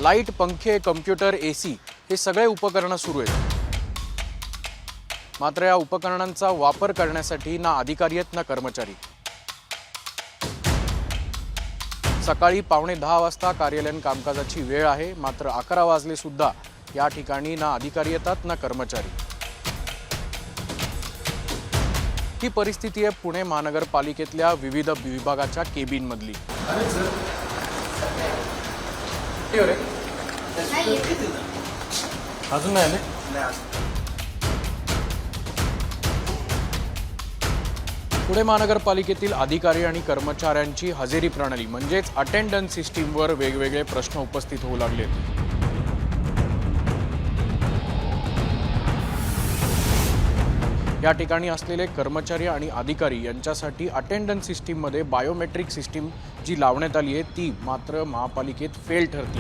Light, पंखे, computer, AC हे सगळे उपकरणं सुरू आहेत. मात्र या उपकरणांचा वापर करण्यासाठी ना अधिकारी आहेत ना कर्मचारी. सकाळी 9:15 वाजता कार्यालयीन कामकाजाची वेळ आहे, मात्र 11 वाजले सुद्धा या ठिकाणी ना अधिकारी येतात ना कर्मचारी. ही परिस्थिती आहे पुणे महानगरपालिकेतल्या विविध विभागाच्या केबिनमधली. अजून नाही आले. पुणे महानगरपालिकेतील अधिकारी आणि कर्मचाऱ्यांची हजेरी प्रणाली म्हणजेच अटेंडन्स सिस्टीमवर वेगवेगळे प्रश्न उपस्थित होऊ लागले. या ठिकाणी असलेले कर्मचारी आणि अधिकारी यांच्यासाठी अटेंडन्स सिस्टीममध्ये बायोमेट्रिक सिस्टीम जी लावण्यात आली आहे ती मात्र महापालिकेत फेल ठरते.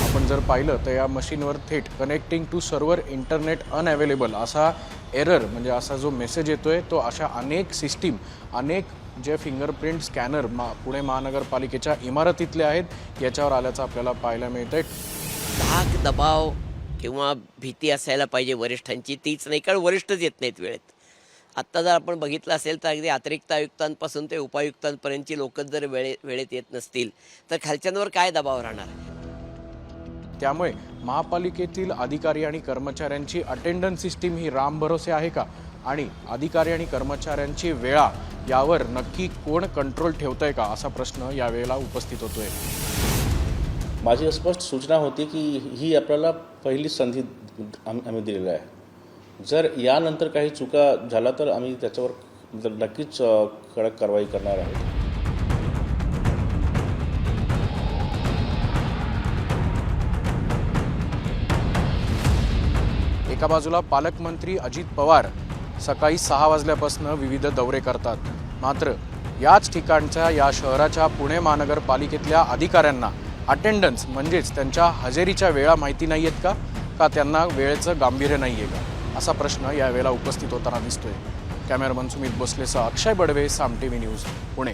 आपण जर पाहिलं तर या मशीनवर थेट connecting to server internet unavailable असा एरर म्हणजे असा जो मेसेज येतोय तो अशा अनेक सिस्टीम अनेक जे फिंगरप्रिंट स्कॅनर पुणे महानगरपालिकेच्या इमारतीतले आहेत याच्यावर आल्याचं आपल्याला पाहायला मिळतंय. धाक दबाव किंवा भीती असायला पाहिजे वरिष्ठांची, तीच नाही, कारण वरिष्ठच येत नाहीत वेळेत. आत्ता जर आपण बघितलं असेल तर अगदी अतिरिक्त आयुक्तांपासून ते उपायुक्तांपर्यंतची लोकच जर वेळेत येत नसतील तर खालच्यांवर काय दबाव राहणार. त्यामुळे महापालिकेतील अधिकारी आणि कर्मचाऱ्यांची अटेंडन्स सिस्टीम ही रामभरोसे आहे का, आणि अधिकारी आणि कर्मचाऱ्यांची वेळा यावर नक्की कोण कंट्रोल ठेवतंय का असा प्रश्न यावेळेला उपस्थित होतोय. माझी स्पष्ट सूचना होती की ही आपल्याला पहिली संधी आम्ही दिलेली आहे. जर यानंतर काही चुका झाला तर आम्ही त्याच्यावर नक्कीच कडक कारवाई करणार आहोत. एका बाजूला पालकमंत्री अजित पवार सकाळी 6 वाजल्यापासून विविध दौरे करतात, मात्र याच ठिकाणच्या या शहराच्या पुणे महानगरपालिकेतल्या अधिकाऱ्यांना अटेंडन्स म्हणजेच त्यांच्या हजेरीच्या वेळा माहिती नाही आहेत का त्यांना वेळेचं गांभीर्य नाही आहे का असा प्रश्न यावेळेला उपस्थित होताना दिसतोय. कॅमेरामन सुमित भोसलेसह अक्षय बडवे, साम टीव्ही न्यूज, पुणे.